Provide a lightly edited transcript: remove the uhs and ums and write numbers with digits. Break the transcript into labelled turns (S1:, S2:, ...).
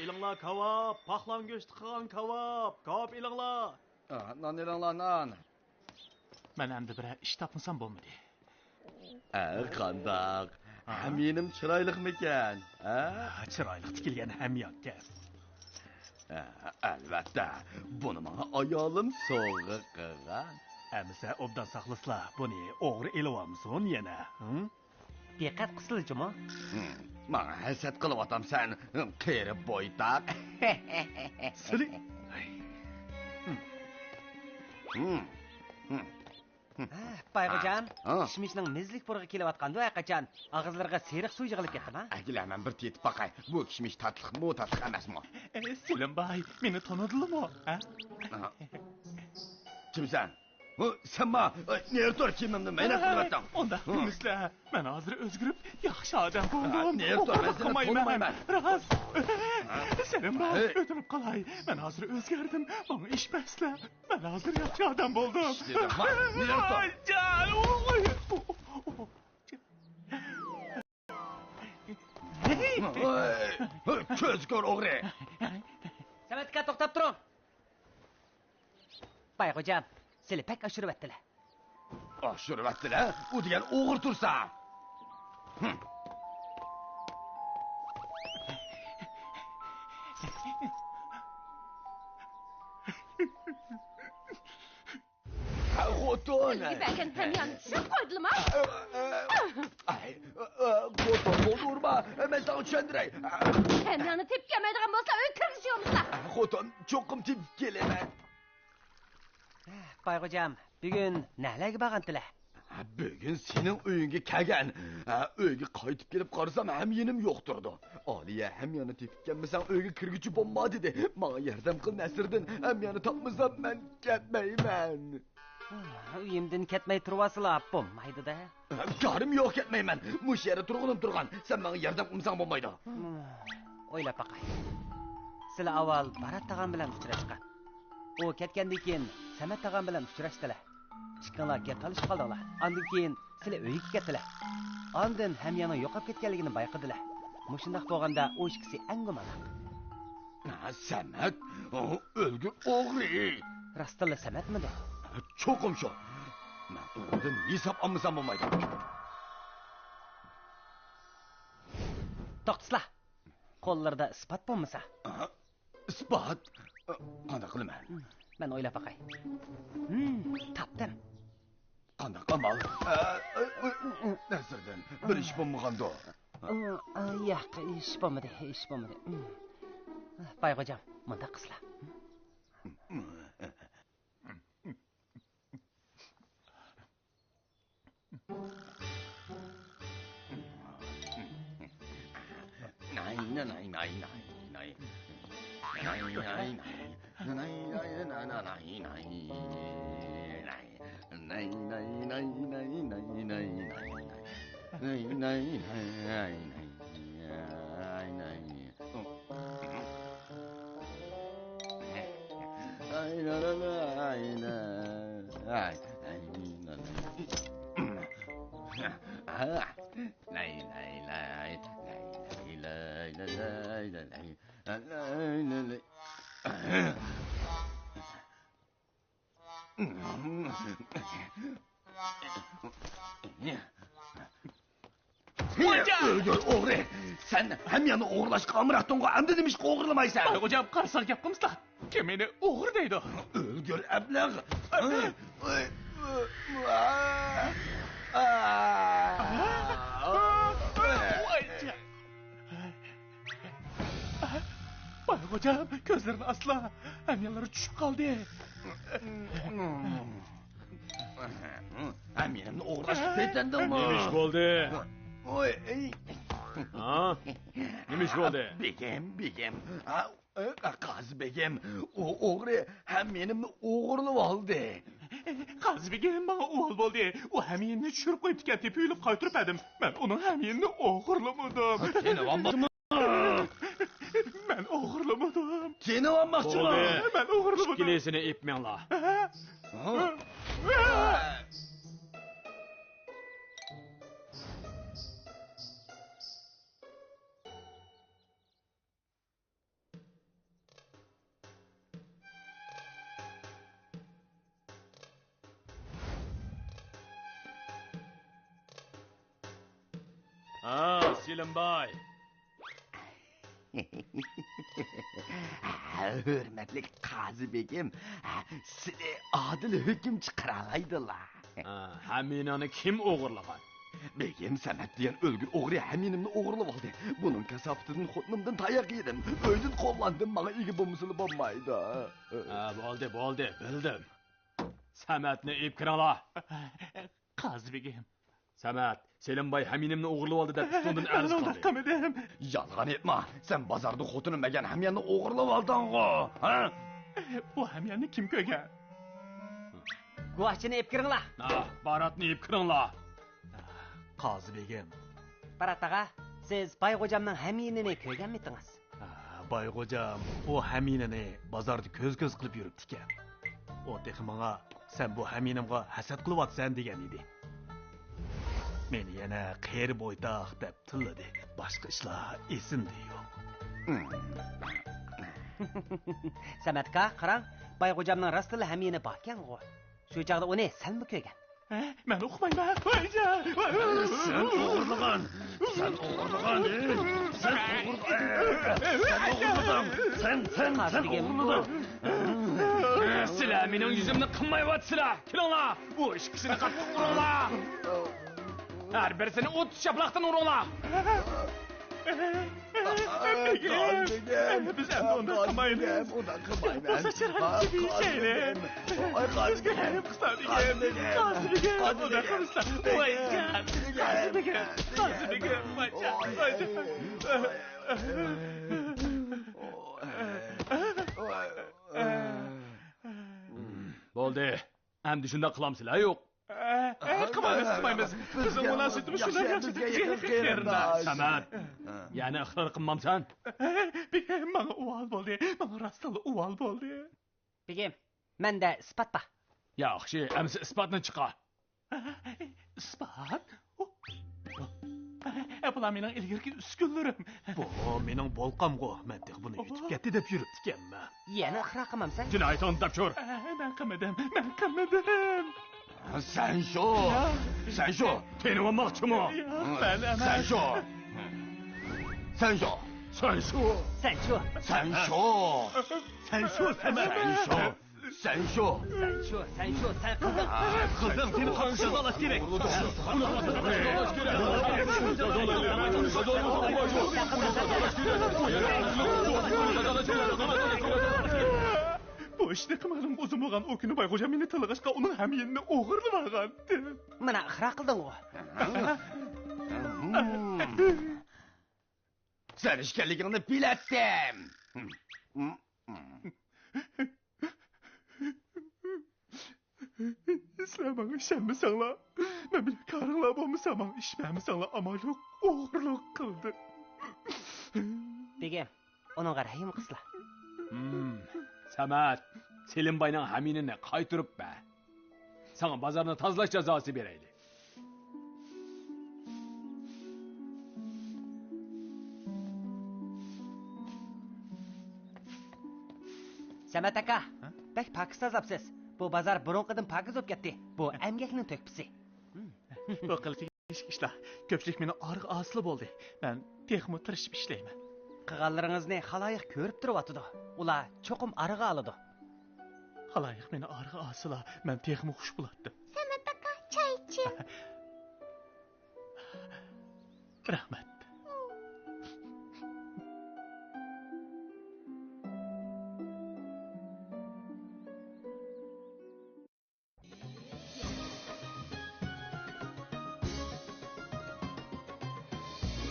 S1: ilinglar kebab, paxlan go'shti qilgan kebab, kebab ilinglar.
S2: Non ilinglar, non.
S1: Men endi bir ish topmasam bo'lmadi.
S2: Qandaq. Haminim chiroyliqmikan?
S1: Chiroyli tikilgan hamyonga.
S2: Albatta. Buni menga ayolim sovg'a qilgan.
S1: Amisa obdan saqlaslar, buni o'g'ri elib olmasin yana.
S3: Diqqat qilsizmi?
S2: Menga hasad qilyapsan, qerib bo'ytaq.
S1: Sili.
S3: Bayğucan, kishmishning mizlik purg'i kelayotganda qachon og'izlarga seriq suv yig'ilib ketdimi?
S2: Agilar men bir tetib baqay. Bu kishmish tatliqmi, tatliq emasmi?
S1: Selim-bay, meni tanidingmi?
S2: Kimsan? Sen ma nertor kimimni meni qilyapsan?
S1: Onda misla, men hozir o'zgarib yaxshi odam bo'ldim.
S2: Nertor, men seni tanımayman.
S1: Rost. Selim-bay, o'tirib qolay. Men hozir o'zgardim. Menga ish basla. Men hozir yaxshi odam bo'ldim.
S2: Nertor.
S1: Jan,
S2: ko'z ko'r o'g'ri.
S3: Samatka to'xtab turing. Bayğucan, seni pek aşırı ettiler.
S2: Aşırı ettiler? O degan o'g'ir tursa. Xotin.
S4: Giderken temyanı düşüp koydum ha.
S2: Xotin olurma. Ben sana düşündürey.
S4: Temyanı tip yemediğin olsa öyle kırışıyormuşlar.
S2: Xotin çokum tip geleme.
S3: Bayğucan, bugün nelerge bağıntılar?
S2: Bugün senin uyunga kelgan. Uyga qaytib kelib qarasam ham yenim yo'qtirdi. Oliya ham yana tepib kelmasam uyga kirguchi bo'lma dedi. Menga yordam qil Nasriddin. Ham yana topmasam men ketmayman.
S3: Uyimdan ketmay turasizlar, bo'lmaydi-da.
S2: Jorim yo'q ketmayman. Mush yerda turg'unim turgan. Sen menga yordam qilmasang bo'lmaydi.
S3: O'ylab baqay. Sizlar avval Barat tag'am bilan uchrashgan. O ketgandan keyin Samat tag'am bilan uchrashdilar. Chiqqanlarga talishib qoldilar. Ondan keyin sizlar uyga ketdilar. Ondan ham yana yo'qolib ketganligini bayqadilar. Mushundaq bo'lganda o ikkisi eng gumonli.
S2: Samat, o'lgur o'g'ri.
S3: Rostilla Samatmidi?
S2: Cho'qim shu. Men undan hisob olmasam bo'lmaydi.
S3: To'xtasizlar. Qo'llarda isbot bo'lmasa.
S2: Isbot? Qanday qilaman?
S3: Men o'ylab baqay. Topdim.
S2: Qanday amal? Nasriddin, bir ish bo'lmaganda.
S3: Yo'q, ish bo'lmadi. Bayğucan, bunda qisla.
S2: O'lgur o'g'ri. Sen ham yana o'g'irlashga amratdingmi? Endi nima ishga o'g'irlamaysan?
S1: Bayğucan, qarsak gap qilmaslar. Kim meni o'g'ri deydi?
S2: O'lgur ablag'.
S1: Bayğucan, ko'zlarini asla. Hamyonlari tushib qoldi.
S2: Menimni o'g'irlashga petandingmi?
S1: Nima ish bo'ldi?
S2: Oy,
S1: Nima ish bo'ldi?
S2: Begim. Qazi begim, o o'g'ri ham menimni o'g'irlab oldi.
S1: Qazi begim menga o'g'il bo'ldi. U hamyonni tushirib qo'yib ekan deb o'ylab qaytirib edim. Men uning hamyonni o'g'irlamadim.
S2: Seni olmoqchimi?
S1: Men o'g'irlamadim.
S2: Seni olmoqchimi?
S1: Men o'g'irlamadim.
S5: Ikkilisini ipmanglar.
S1: Selimboy.
S2: Hürmetli Qazi Begim, sizi adil hüküm çıkaralaydılar.
S1: Haminani kim o'g'irlagan?
S2: Begim Samet diyen ölgür oğru heminimni oğurlap aldı. Bunun kasaptının xotnumdan tayak yedim. Öydün kollandım, bana iyi bulmasını bulmaydı.
S1: Bo'ldi, bildim. Samatni ip kiringlar. Qazibegim. Samat, Selimboy haminimni o'g'irlab oldi deb ustundan arz qildi.
S2: Qildim. Yalgan etme, sen bazarda xotini megan hamyanni oğurlap aldın go. Ha?
S1: Bu hamyanni kim ko'rgan?
S3: Guvohchini ep kiringlar.
S1: Baratni ip kiringlar.
S5: Qozibegim,
S3: Barat tog'a, siz Bayxo'jamning haminini ko'rganmidingiz?
S5: Bayxo'jam o haminini bozorda ko'z-ko'z qilib yuribdi ekan. O texi menga sen bu haminimga hasad qilyapsan degan edi. Meni yana qeri bo'ytaq deb tilladi. Boshqa ishlar esimda yo'q.
S3: Samatga qarang, Bayxo'jamning rostli hamini borkan-ku. Shu chaqda uni sanmi ko'rgan?
S1: Men o'qimayman. Voyjon.
S2: Sen oğurlagan. Sen oğurlagan. Sen oğurlagan. Sen oğurlagan.
S1: Sizlar mening yuzimni qilmayapsizlar. Kiringlar. Bu ish kishini qattiq qilinglar. Har birisini o't shaplaqdan uringlar. Biz endi undan qilmaymiz.
S2: Undan qilmaymiz.
S1: Bo'lsa chiroqchi deyishayli.
S2: Ay Qozibegim.
S1: Qozibegim. Undan qilsizlar. Voyjon. Qozibegim. Bo'ldi. Endi shunda qilamsizlar yo'q. Qilmaymiz. Bizning munosabatimiz shunday yaxshi. Samat. Yana iqror qilmamsan? Begim, menga uvol bo'ldi. Menga rostli uvol bo'ldi.
S3: Begim, menda isbot bor.
S1: Yaxshi, amsi isbotni chiqar. Isbot? Bular mening ilgirki uskunlarim.
S5: Bu mening bolqamgo. Men tex buni yutib ketdi deb yuribdi ekanman.
S3: Yana iqror qilmamsan?
S1: Jinoyatni topshir. Men qilmadim.
S2: Sen şu.
S1: Tenimoqchimi? Ben emas.
S2: Sen şu.
S3: Sancho.
S2: Sen
S5: Qizim seni qancha olash kerak?
S1: Bu ishni qilmadim. O'zim bo'lgan o kuni Bayxo'ja meni tilg'ashqa uning hamyinni o'g'irlab olgan.
S3: Mana iqror qilding-ku.
S2: Sen işgalligini bilettim.
S1: Sizlar menga ishonmasanglar, men bilan qaringlar bo'lmasa, menga ishonmasanglar, amal yo'q, o'g'irlik qildi.
S3: Begim, uningga rahim qilsizlar.
S1: Samat, Selimboyning haminini qaytirib-ba. Sana bozorni tozalash jazosi beraylik.
S3: Samat aka, bak pokiz tozalabsiz. Bu bozor burunqidan pokiz bo'lib ketdi. Bu emgakning to'kpisi.
S1: Bu qilgan ishlar ko'pchilik meni org'a asli bo'ldi. Men texmo tirishib ishlayman.
S3: Qilganlaringizni xaloyiq ko'rib turibdi. Ular cho'qim arg'a oladi.
S1: Xaloyiq meni org'a asla, men texmo xush bo'latdim.
S4: Samat aka, choy iching.
S1: Rahmat.